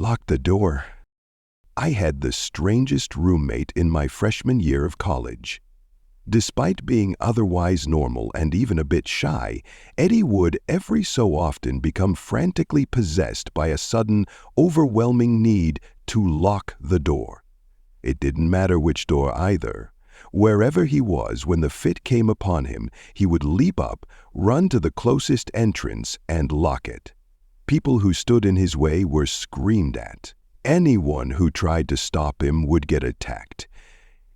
locked the door. I had the strangest roommate in my freshman year of college. Despite being otherwise normal and even a bit shy, Eddy would every so often become frantically possessed by a sudden, overwhelming need to lock the door. It didn't matter which door either. Wherever he was, when the fit came upon him, he would leap up, run to the closest entrance, and lock it. People who stood in his way were screamed at. Anyone who tried to stop him would get attacked.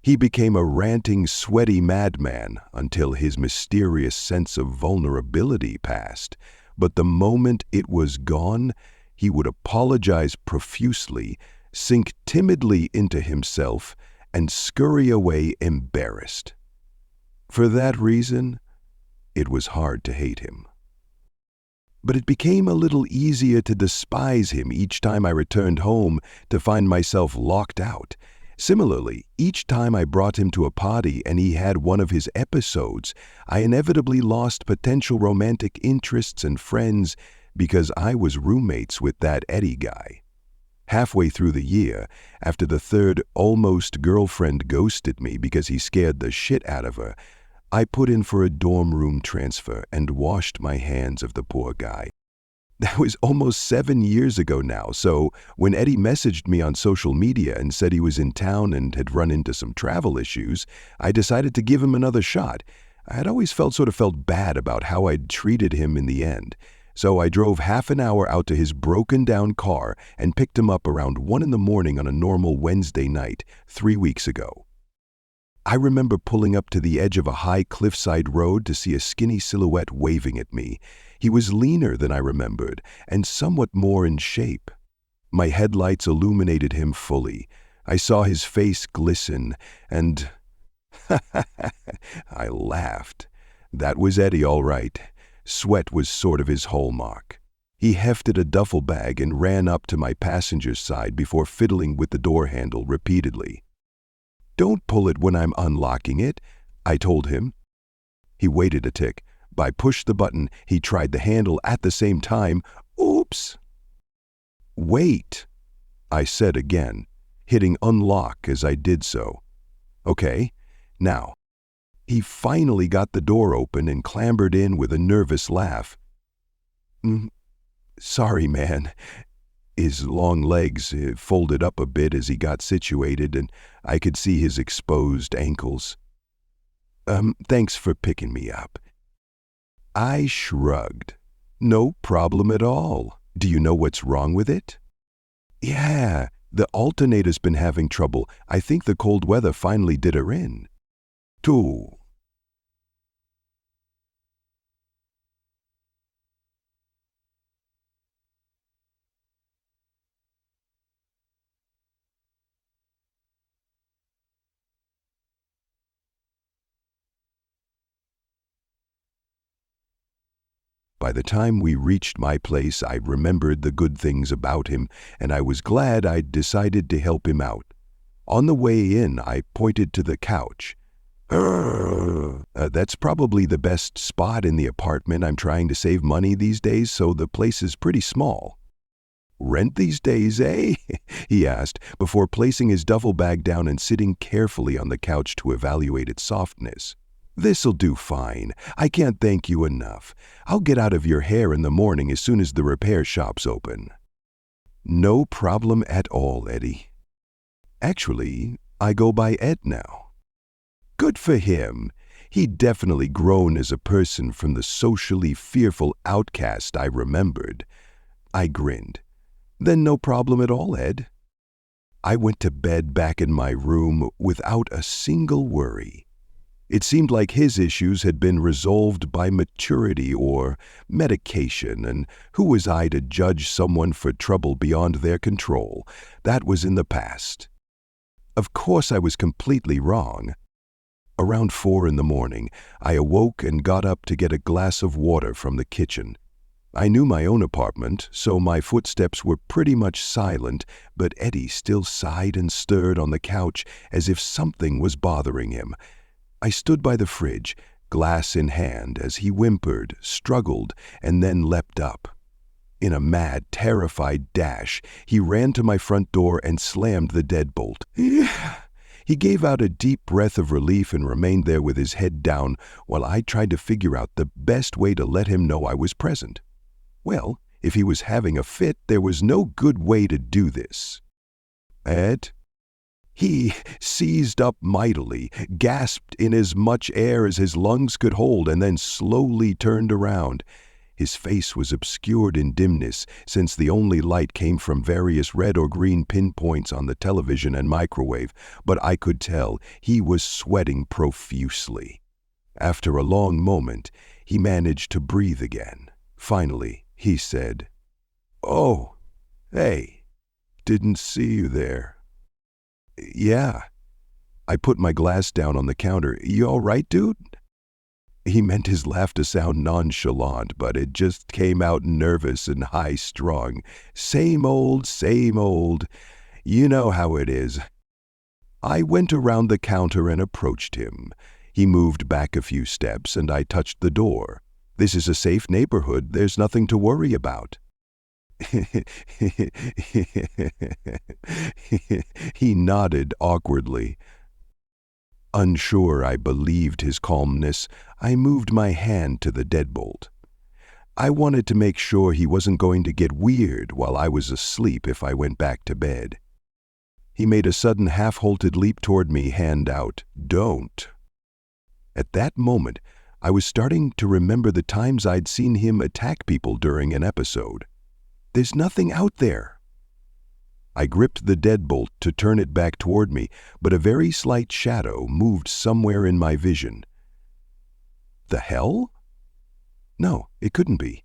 He became a ranting, sweaty madman until his mysterious sense of vulnerability passed. But the moment it was gone, he would apologize profusely, sink timidly into himself, and scurry away embarrassed. For that reason, it was hard to hate him. But it became a little easier to despise him each time I returned home to find myself locked out. Similarly, each time I brought him to a party and he had one of his episodes, I inevitably lost potential romantic interests and friends because I was roommates with that Eddy guy. Halfway through the year, after the third almost girlfriend ghosted me because he scared the shit out of her, I put in for a dorm room transfer and washed my hands of the poor guy. That was almost 7 years ago now, so when Eddy messaged me on social media and said he was in town and had run into some travel issues, I decided to give him another shot. I had always felt bad about how I'd treated him in the end, so I drove half an hour out to his broken-down car and picked him up around 1 in the morning on a normal Wednesday night 3 weeks ago. I remember pulling up to the edge of a high cliffside road to see a skinny silhouette waving at me. He was leaner than I remembered and somewhat more in shape. My headlights illuminated him fully. I saw his face glisten and I laughed. That was Eddy, all right. Sweat was sort of his hallmark. He hefted a duffel bag and ran up to my passenger's side before fiddling with the door handle repeatedly. "Don't pull it when I'm unlocking it," I told him. He waited a tick. I pushed the button. He tried the handle at the same time. Oops! "Wait," I said again, hitting unlock as I did so. "Okay, now." He finally got the door open and clambered in with a nervous laugh. "Sorry, man." His long legs folded up a bit as he got situated, and I could see his exposed ankles. Thanks for picking me up." I shrugged. "No problem at all. Do you know what's wrong with it?" "Yeah, the alternator's been having trouble. I think the cold weather finally did her in." "Too." By the time we reached my place, I remembered the good things about him, and I was glad I'd decided to help him out. On the way in, I pointed to the couch. That's probably the best spot in the apartment. I'm trying to save money these days, so the place is pretty small." "Rent these days, eh?" he asked, before placing his duffel bag down and sitting carefully on the couch to evaluate its softness. "This'll do fine. I can't thank you enough. I'll get out of your hair in the morning as soon as the repair shop's open." "No problem at all, Eddy. Actually, I go by Ed now." "Good for him. He'd definitely grown as a person from the socially fearful outcast I remembered." I grinned. "Then no problem at all, Ed." I went to bed back in my room without a single worry. It seemed like his issues had been resolved by maturity or medication, and who was I to judge someone for trouble beyond their control? That was in the past. Of course I was completely wrong. Around 4 in the morning, I awoke and got up to get a glass of water from the kitchen. I knew my own apartment, so my footsteps were pretty much silent, but Eddy still sighed and stirred on the couch as if something was bothering him. I stood by the fridge, glass in hand, as he whimpered, struggled, and then leapt up. In a mad, terrified dash, he ran to my front door and slammed the deadbolt. He gave out a deep breath of relief and remained there with his head down while I tried to figure out the best way to let him know I was present. Well, if he was having a fit, there was no good way to do this. Ed? He seized up mightily, gasped in as much air as his lungs could hold, and then slowly turned around. His face was obscured in dimness, since the only light came from various red or green pinpoints on the television and microwave, but I could tell he was sweating profusely. After a long moment, he managed to breathe again. Finally, he said, "Oh, hey, didn't see you there." "Yeah." I put my glass down on the counter. "You all right, dude?" He meant his laugh to sound nonchalant, but it just came out nervous and high-strung. Same old, same old. You know how it is. I went around the counter and approached him. He moved back a few steps, and I touched the door. "This is a safe neighborhood. There's nothing to worry about." He nodded awkwardly. Unsure I believed his calmness, I moved my hand to the deadbolt. I wanted to make sure he wasn't going to get weird while I was asleep if I went back to bed. He made a sudden half-halted leap toward me, hand out. "Don't." At that moment, I was starting to remember the times I'd seen him attack people during an episode. "There's nothing out there." I gripped the deadbolt to turn it back toward me, but a very slight shadow moved somewhere in my vision. The hell? No, it couldn't be.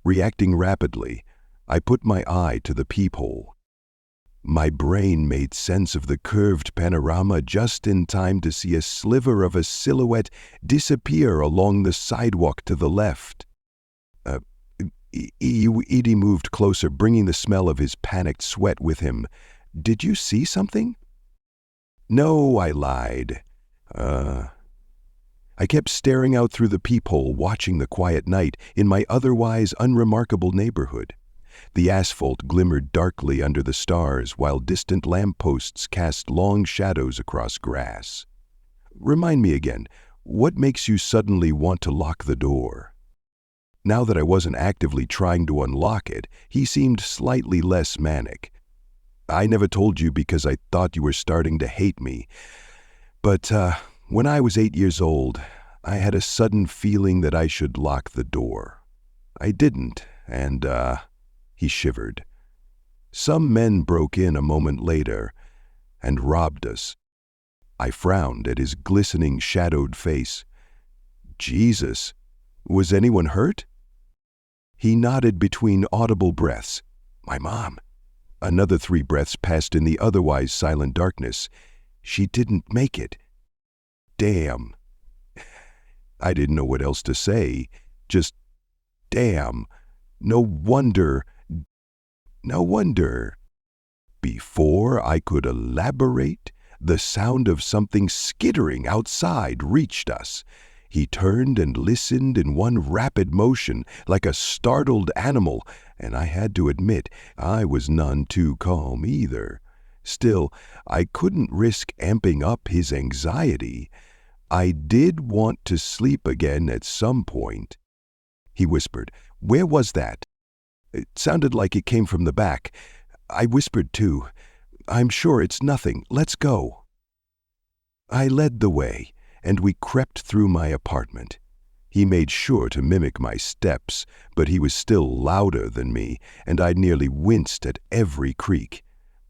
Reacting rapidly, I put my eye to the peephole. My brain made sense of the curved panorama just in time to see a sliver of a silhouette disappear along the sidewalk to the left. Eddy moved closer, bringing the smell of his panicked sweat with him. "Did you see something?" "No," I lied. I kept staring out through the peephole, watching the quiet night in my otherwise unremarkable neighborhood. The asphalt glimmered darkly under the stars, while distant lampposts cast long shadows across grass. "Remind me again, what makes you suddenly want to lock the door?" Now that I wasn't actively trying to unlock it, he seemed slightly less manic. "I never told you because I thought you were starting to hate me. But when I was 8 years old, I had a sudden feeling that I should lock the door. I didn't, and he shivered. "Some men broke in a moment later and robbed us." I frowned at his glistening, shadowed face. "Jesus, was anyone hurt?" He nodded between audible breaths. "My mom." Another 3 breaths passed in the otherwise silent darkness. "She didn't make it." Damn. I didn't know what else to say. Just, damn. No wonder. Before I could elaborate, the sound of something skittering outside reached us. He turned and listened in one rapid motion, like a startled animal, and I had to admit I was none too calm either. Still, I couldn't risk amping up his anxiety. I did want to sleep again at some point. He whispered, "Where was that?" It sounded like it came from the back. I whispered too, "I'm sure it's nothing. Let's go." I led the way, and we crept through my apartment. He made sure to mimic my steps, but he was still louder than me, and I nearly winced at every creak.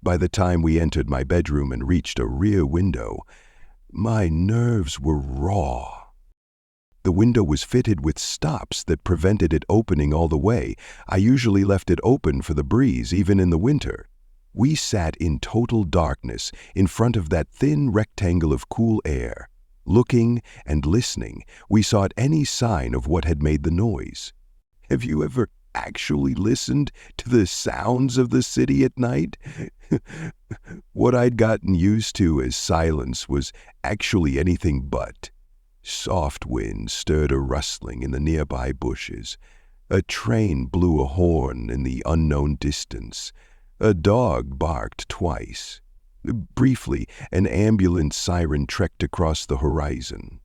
By the time we entered my bedroom and reached a rear window, my nerves were raw. The window was fitted with stops that prevented it opening all the way. I usually left it open for the breeze, even in the winter. We sat in total darkness in front of that thin rectangle of cool air. Looking and listening, we sought any sign of what had made the noise. Have you ever actually listened to the sounds of the city at night? What I'd gotten used to as silence was actually anything but. Soft wind stirred a rustling in the nearby bushes. A train blew a horn in the unknown distance. A dog barked twice. Briefly, an ambulance siren trekked across the horizon.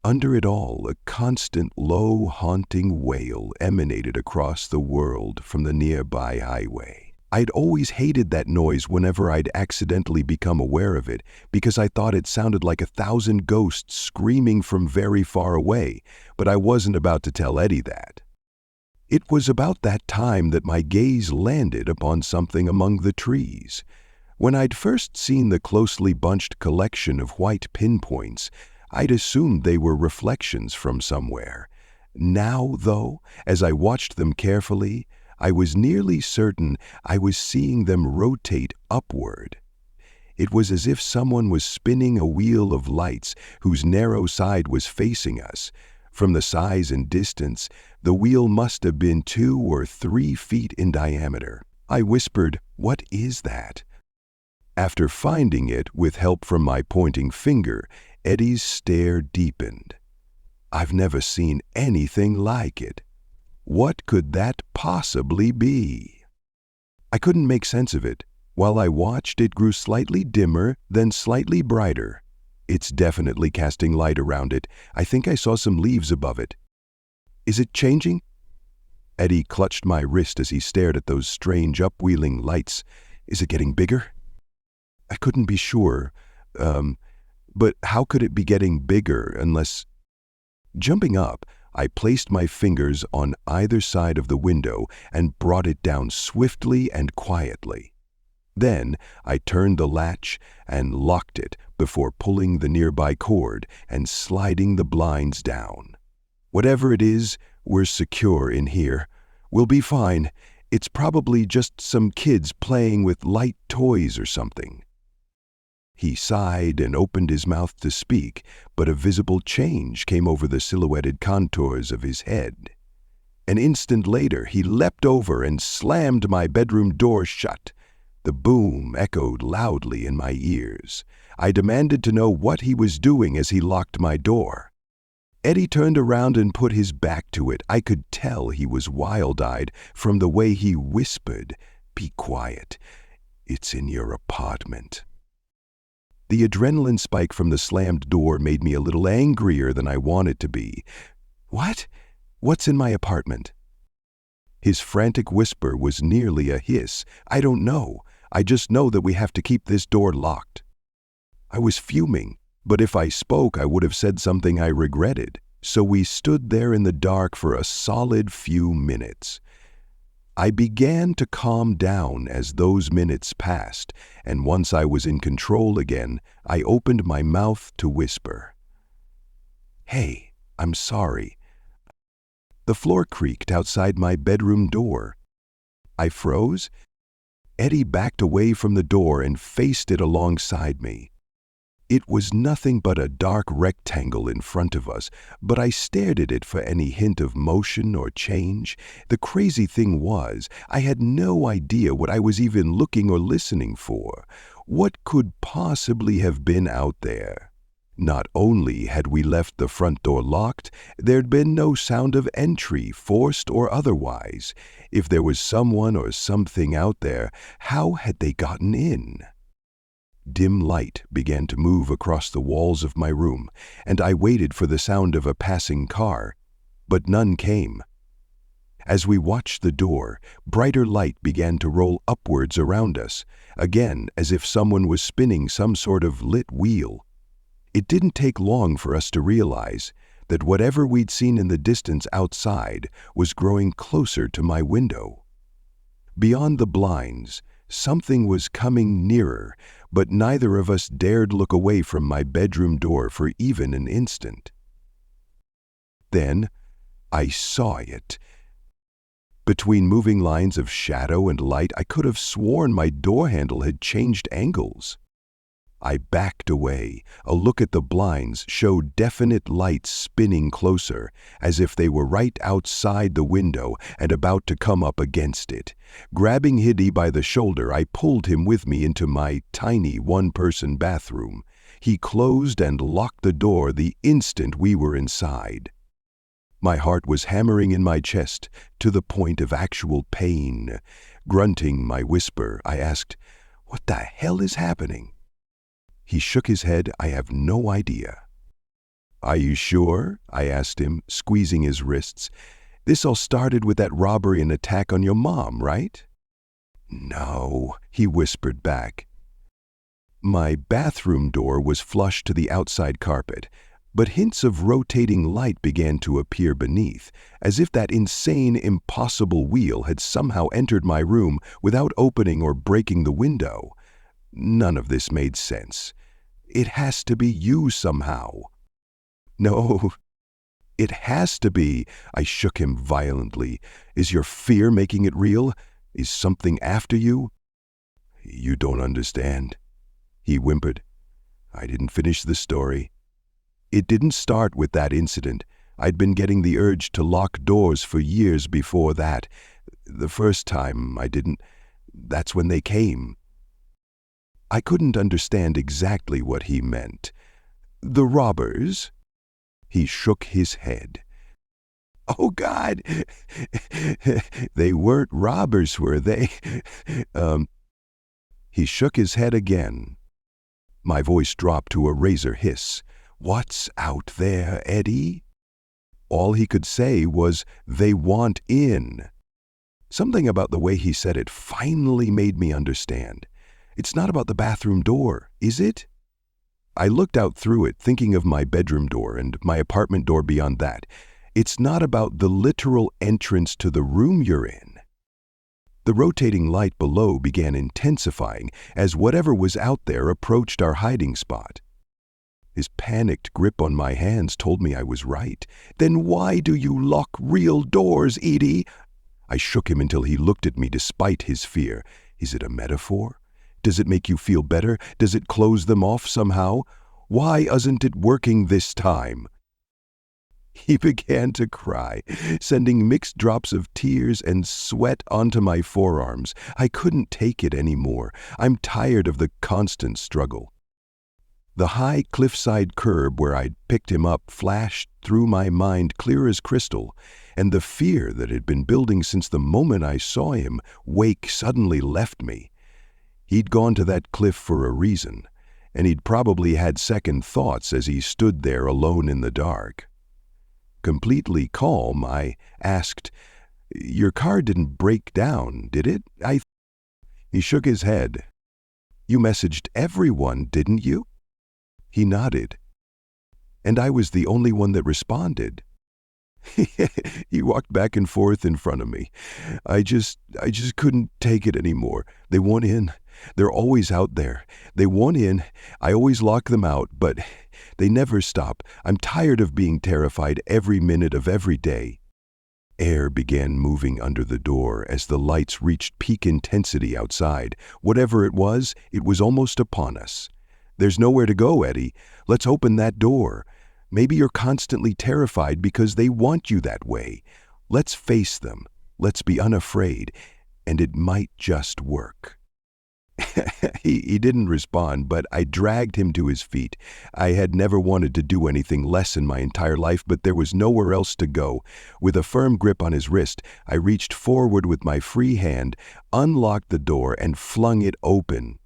Under it all, a constant, low, haunting wail emanated across the world from the nearby highway. I'd always hated that noise whenever I'd accidentally become aware of it, because I thought it sounded like 1,000 ghosts screaming from very far away, but I wasn't about to tell Eddy that. It was about that time that my gaze landed upon something among the trees. When I'd first seen the closely bunched collection of white pinpoints, I'd assumed they were reflections from somewhere. Now, though, as I watched them carefully, I was nearly certain I was seeing them rotate upward. It was as if someone was spinning a wheel of lights whose narrow side was facing us. From the size and distance, the wheel must have been 2 or 3 feet in diameter. I whispered, "What is that?" After finding it with help from my pointing finger, Eddy's stare deepened. "I've never seen anything like it. What could that possibly be?" I couldn't make sense of it. While I watched, it grew slightly dimmer, then slightly brighter. "It's definitely casting light around it. I think I saw some leaves above it." "Is it changing?" Eddy clutched my wrist as he stared at those strange upwheeling lights. "Is it getting bigger?" I couldn't be sure. But how could it be getting bigger unless... Jumping up, I placed my fingers on either side of the window and brought it down swiftly and quietly. Then I turned the latch and locked it before pulling the nearby cord and sliding the blinds down. "Whatever it is, we're secure in here. We'll be fine. It's probably just some kids playing with light toys or something." He sighed and opened his mouth to speak, but a visible change came over the silhouetted contours of his head. An instant later, he leapt over and slammed my bedroom door shut. The boom echoed loudly in my ears. I demanded to know what he was doing as he locked my door. Eddy turned around and put his back to it. I could tell he was wild-eyed from the way he whispered, "Be quiet. It's in your apartment." The adrenaline spike from the slammed door made me a little angrier than I wanted to be. "What? What's in my apartment?" His frantic whisper was nearly a hiss. "I don't know. I just know that we have to keep this door locked." I was fuming, but if I spoke, I would have said something I regretted. So we stood there in the dark for a solid few minutes. I began to calm down as those minutes passed, and once I was in control again, I opened my mouth to whisper, "Hey, I'm sorry." The floor creaked outside my bedroom door. I froze. Eddy backed away from the door and faced it alongside me. It was nothing but a dark rectangle in front of us, but I stared at it for any hint of motion or change. The crazy thing was, I had no idea what I was even looking or listening for. What could possibly have been out there? Not only had we left the front door locked, there'd been no sound of entry, forced or otherwise. If there was someone or something out there, how had they gotten in? Dim light began to move across the walls of my room, and I waited for the sound of a passing car, but none came. As we watched the door, brighter light began to roll upwards around us, again as if someone was spinning some sort of lit wheel. It didn't take long for us to realize that whatever we'd seen in the distance outside was growing closer to my window. Beyond the blinds, something was coming nearer, but neither of us dared look away from my bedroom door for even an instant. Then I saw it. Between moving lines of shadow and light, I could have sworn my door handle had changed angles. I backed away. A look at the blinds showed definite lights spinning closer, as if they were right outside the window and about to come up against it. Grabbing Eddy by the shoulder, I pulled him with me into my tiny one-person bathroom. He closed and locked the door the instant we were inside. My heart was hammering in my chest to the point of actual pain. Grunting my whisper, I asked, "What the hell is happening?" He shook his head. "I have no idea." "Are you sure?" I asked him, squeezing his wrists. "This all started with that robbery and attack on your mom, right?" "No," he whispered back. My bathroom door was flush to the outside carpet, but hints of rotating light began to appear beneath, as if that insane, impossible wheel had somehow entered my room without opening or breaking the window. None of this made sense. It has to be you somehow. "No, it has to be." I shook him violently. "Is your fear making it real? Is something after you?" "You don't understand," he whimpered. I didn't finish the story. It didn't start with that incident. I'd been getting the urge to lock doors for years before that. The first time I didn't. That's when they came. I couldn't understand exactly what he meant. "The robbers?" He shook his head. "Oh, God! They weren't robbers, were they?" He shook his head again. My voice dropped to a razor hiss. "What's out there, Eddy?" All he could say was, "They want in." Something about the way he said it finally made me understand. It's not about the bathroom door, is it? I looked out through it, thinking of my bedroom door and my apartment door beyond that. It's not about the literal entrance to the room you're in. The rotating light below began intensifying as whatever was out there approached our hiding spot. His panicked grip on my hands told me I was right. "Then why do you lock real doors, Eddy?" I shook him until he looked at me despite his fear. "Is it a metaphor? Does it make you feel better? Does it close them off somehow? Why isn't it working this time?" He began to cry, sending mixed drops of tears and sweat onto my forearms. I couldn't take it anymore. I'm tired of the constant struggle. The high cliffside curb where I'd picked him up flashed through my mind clear as crystal, and the fear that had been building since the moment I saw him wake suddenly left me. He'd gone to that cliff for a reason, and he'd probably had second thoughts as he stood there alone in the dark. Completely calm, I asked, "Your car didn't break down, did it?" He shook his head. "You messaged everyone, didn't you?" He nodded. "And I was the only one that responded." He walked back and forth in front of me. I just couldn't take it anymore. "They want in. They're always out there. They want in. I always lock them out, but they never stop. I'm tired of being terrified every minute of every day." Air began moving under the door as the lights reached peak intensity outside. Whatever it was almost upon us. "There's nowhere to go, Eddy. Let's open that door. Maybe you're constantly terrified because they want you that way. Let's face them. Let's be unafraid. And it might just work." He didn't respond, but I dragged him to his feet. I had never wanted to do anything less in my entire life, but there was nowhere else to go. With a firm grip on his wrist, I reached forward with my free hand, unlocked the door, and flung it open.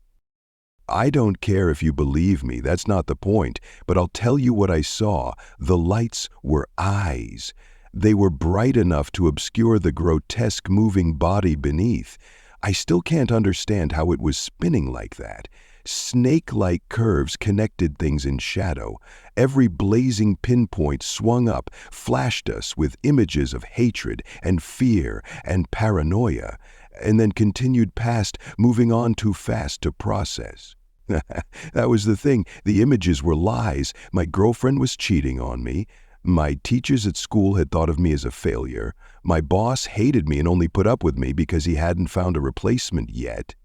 I don't care if you believe me, that's not the point, but I'll tell you what I saw. The lights were eyes. They were bright enough to obscure the grotesque moving body beneath. I still can't understand how it was spinning like that. Snake-like curves connected things in shadow. Every blazing pinpoint swung up, flashed us with images of hatred and fear and paranoia, and then continued past, moving on too fast to process. That was the thing. The images were lies. My girlfriend was cheating on me. My teachers at school had thought of me as a failure. My boss hated me and only put up with me because he hadn't found a replacement yet.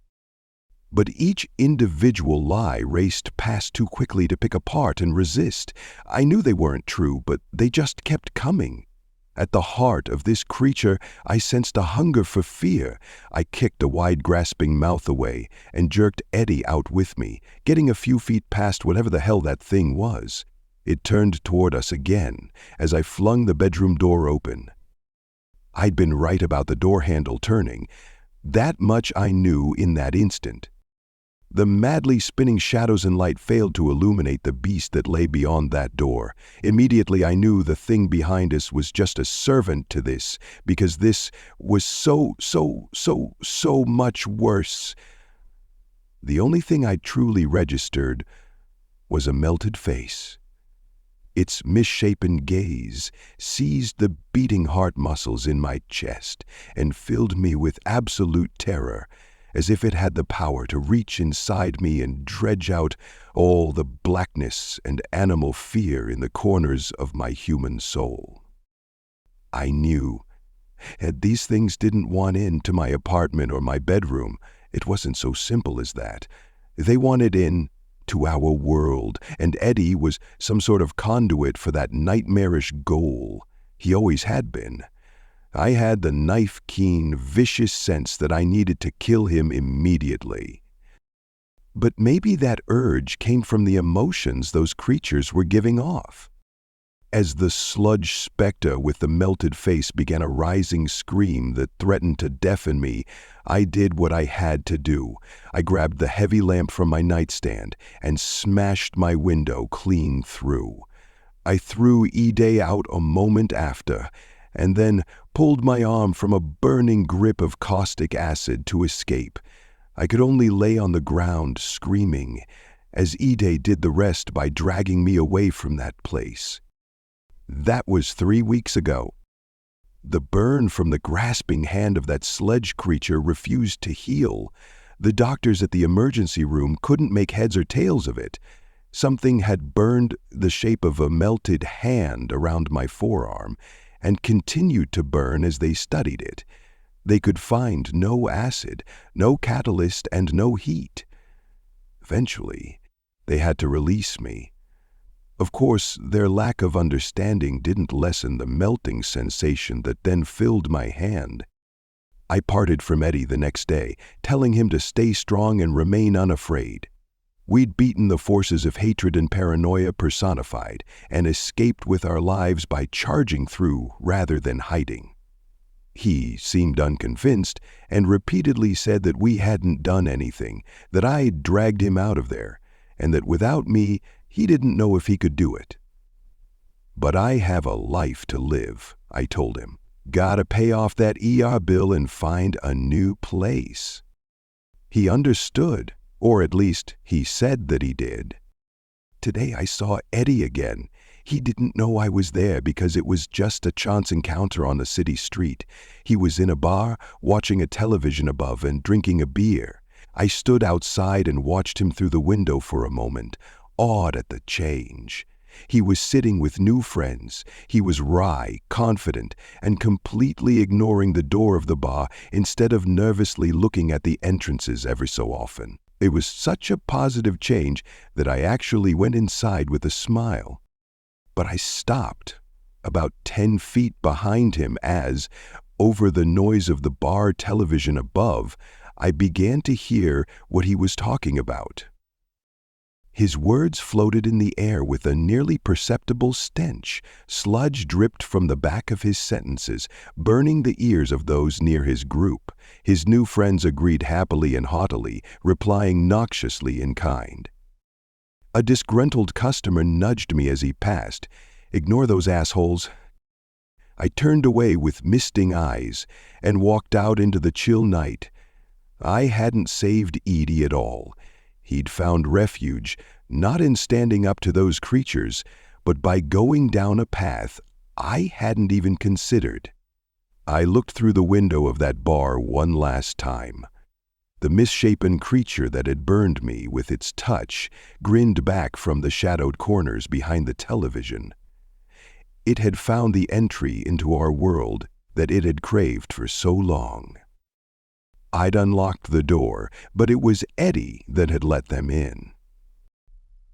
But each individual lie raced past too quickly to pick apart and resist. I knew they weren't true, but they just kept coming. At the heart of this creature, I sensed a hunger for fear. I kicked a wide, grasping mouth away and jerked Eddy out with me, getting a few feet past whatever the hell that thing was. It turned toward us again as I flung the bedroom door open. I'd been right about the door handle turning. That much I knew in that instant. The madly spinning shadows and light failed to illuminate the beast that lay beyond that door. Immediately I knew the thing behind us was just a servant to this, because this was so much worse. The only thing I truly registered was a melted face. Its misshapen gaze seized the beating heart muscles in my chest and filled me with absolute terror, as if it had the power to reach inside me and dredge out all the blackness and animal fear in the corners of my human soul. I knew that these things didn't want into my apartment or my bedroom. It wasn't so simple as that. They wanted in to our world, and Eddy was some sort of conduit for that nightmarish goal. He always had been. I had the knife-keen, vicious sense that I needed to kill him immediately. But maybe that urge came from the emotions those creatures were giving off. As the sludge specter with the melted face began a rising scream that threatened to deafen me, I did what I had to do. I grabbed the heavy lamp from my nightstand and smashed my window clean through. I threw Eddy out a moment after, and then pulled my arm from a burning grip of caustic acid to escape. I could only lay on the ground screaming, as Eddy did the rest by dragging me away from that place. That was 3 weeks ago. The burn from the grasping hand of that sledge creature refused to heal. The doctors at the emergency room couldn't make heads or tails of it. Something had burned the shape of a melted hand around my forearm, and continued to burn as they studied it. They could find no acid, no catalyst, and no heat. Eventually, they had to release me. Of course, their lack of understanding didn't lessen the melting sensation that then filled my hand. I parted from Eddy the next day, telling him to stay strong and remain unafraid. We'd beaten the forces of hatred and paranoia personified and escaped with our lives by charging through rather than hiding. He seemed unconvinced and repeatedly said that we hadn't done anything, that I'd dragged him out of there, and that without me, he didn't know if he could do it. But I have a life to live, I told him. Gotta pay off that ER bill and find a new place. He understood. Or at least, he said that he did. Today I saw Eddy again. He didn't know I was there because it was just a chance encounter on a city street. He was in a bar, watching a television above and drinking a beer. I stood outside and watched him through the window for a moment, awed at the change. He was sitting with new friends. He was wry, confident, and completely ignoring the door of the bar instead of nervously looking at the entrances every so often. It was such a positive change that I actually went inside with a smile. But I stopped about 10 feet behind him as, over the noise of the bar television above, I began to hear what he was talking about. His words floated in the air with a nearly perceptible stench. Sludge dripped from the back of his sentences, burning the ears of those near his group. His new friends agreed happily and haughtily, replying noxiously in kind. A disgruntled customer nudged me as he passed. "Ignore those assholes." I turned away with misting eyes and walked out into the chill night. I hadn't saved Eddy at all. He'd found refuge, not in standing up to those creatures, but by going down a path I hadn't even considered. I looked through the window of that bar one last time. The misshapen creature that had burned me with its touch grinned back from the shadowed corners behind the television. It had found the entry into our world that it had craved for so long. I'd unlocked the door, but it was Eddy that had let them in.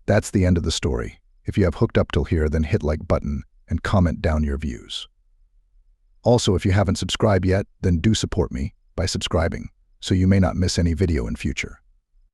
That's the end of the story. If you have hooked up till here, then hit like button and comment down your views. Also, if you haven't subscribed yet, then do support me by subscribing, so you may not miss any video in future.